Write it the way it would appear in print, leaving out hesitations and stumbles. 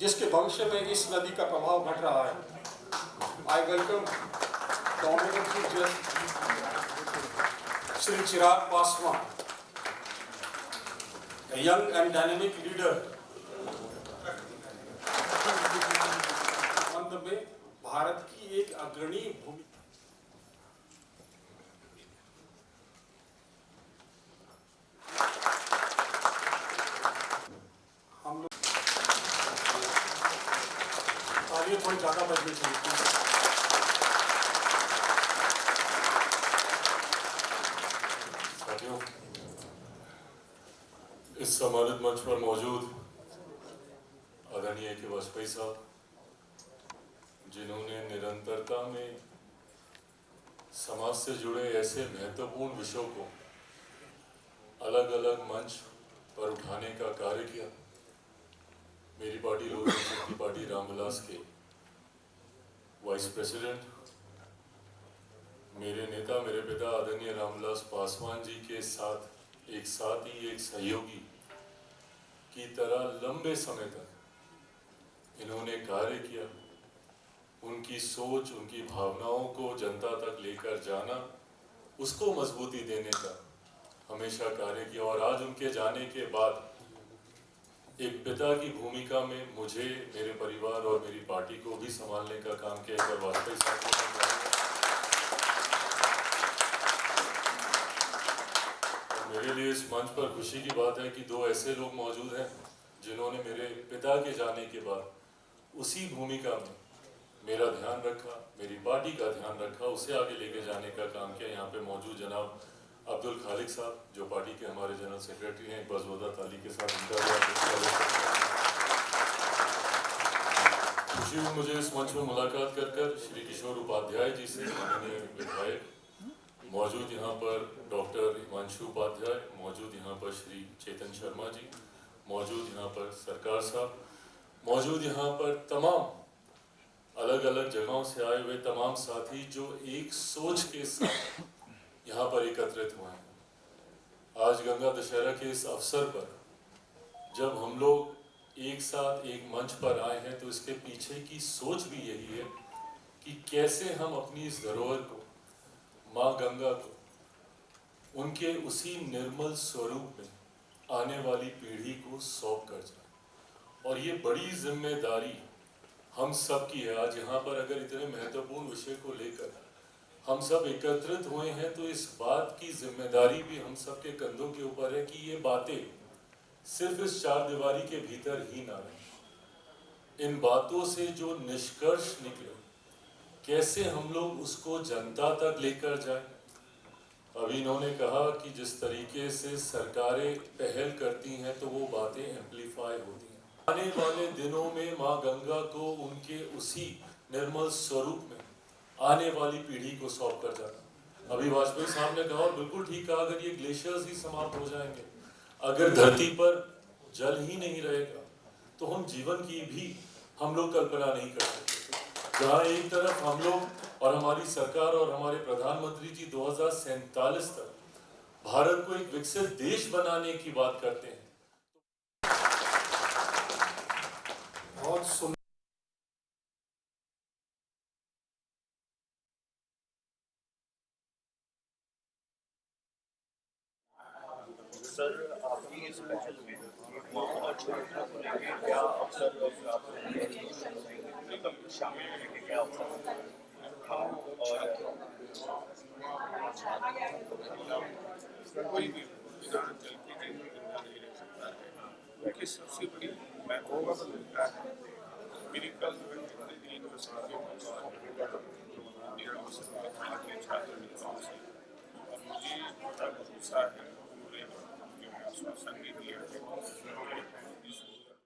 जिसके भविष्य में इस नदी का प्रभाव घट रहा है। I welcome the honourable chief guest Shri Chirag Paswan, a young and dynamic leader संबंध में भारत की एक अग्रणी भूमिका। हम लोग तालियां थोड़ी ज्यादा बजनी चाहिए। साथियों, इस सम्मानित मंच पर मौजूद आदरणीय के वाजपेयी साहब, जिन्होंने निरंतरता में समाज से जुड़े ऐसे महत्वपूर्ण विषयों को अलग अलग मंच पर उठाने का कार्य किया। मेरी पार्टी लोक जनशक्ति पार्टी रामविलास के वाइस प्रेसिडेंट, मेरे नेता, मेरे पिता आदरणीय रामविलास पासवान जी के साथ एक साथी, एक सहयोगी की तरह लंबे समय तक इन्होंने कार्य किया। उनकी सोच, उनकी भावनाओं को जनता तक लेकर जाना, उसको मजबूती देने का हमेशा कार्य किया। और आज उनके जाने के बाद एक पिता की भूमिका में मुझे, मेरे परिवार और मेरी पार्टी को भी संभालने का काम किया। एक बार वाजपेयी साहब को मेरे लिए इस मंच पर खुशी की बात है कि दो ऐसे लोग मौजूद हैं जिन्होंने मेरे पिता के जाने के बाद उसी भूमिका में मेरा ध्यान रखा, मेरी पार्टी का ध्यान रखा, उसे आगे लेके जाने का काम किया। यहाँ पे मौजूद जनाब अब्दुल खालिक साहब, जो पार्टी के हमारे जनरल सेक्रेटरी हैं, एक बार जोरदार ताली के साथ उनका खुशी हुई मुझे इस मंच में मुलाकात कर श्री किशोर उपाध्याय जी से, माननीय विधायक, मौजूद यहाँ पर डॉक्टर हिमांशु उपाध्याय, मौजूद यहाँ पर श्री चेतन शर्मा जी, मौजूद यहाँ पर सरकार साहब, मौजूद यहाँ पर तमाम अलग अलग जगहों से आए हुए तमाम साथी जो एक सोच के साथ यहाँ पर एकत्रित हुए हैं। आज गंगा दशहरा के इस अवसर पर जब हम लोग एक साथ एक मंच पर आए हैं तो इसके पीछे की सोच भी यही है कि कैसे हम अपनी इस धरोहर को, माँ गंगा को, उनके उसी निर्मल स्वरूप में आने वाली पीढ़ी को सौंप कर जाए। और ये बड़ी जिम्मेदारी हम सब की है। आज यहाँ पर अगर इतने महत्वपूर्ण विषय को लेकर हम सब एकत्रित हुए हैं तो इस बात की जिम्मेदारी भी हम सब के कंधों के ऊपर है कि ये बातें सिर्फ इस चार दीवारी के भीतर ही ना रहें। इन बातों से जो निष्कर्ष निकले, कैसे हम लोग उसको जनता तक लेकर जाएं। अभी इन्होंने कहा कि जिस तरीके से सरकारें पहल करती हैं तो वो बातें एम्पलीफाई होती हैं। आने वाले दिनों में माँ गंगा को उनके उसी निर्मल स्वरूप में आने वाली पीढ़ी को सौंप कर जाना। अभी वाजपेयी साहब ने कहा, और बिल्कुल ठीक कहा, अगर ये ग्लेशियर्स ही समाप्त हो जाएंगे, अगर धरती पर जल ही नहीं रहेगा तो हम जीवन की भी हम लोग कल्पना नहीं कर सकते। जहाँ एक तरफ हम लोग और हमारी सरकार और हमारे प्रधानमंत्री जी 2047 तक भारत को एक विकसित देश बनाने की बात करते हैं। बहुत सुंदर सर, आपकी इस पहल में माँ और छोटा को लेके क्या अवसर शामिल होने के क्या अवसर और कोई भी विधानचल की जिंदा नहीं रह सकता है, उनकी सबसे बड़ी महत्वपूर्ण है। मेरी कल यूनिवर्सिटी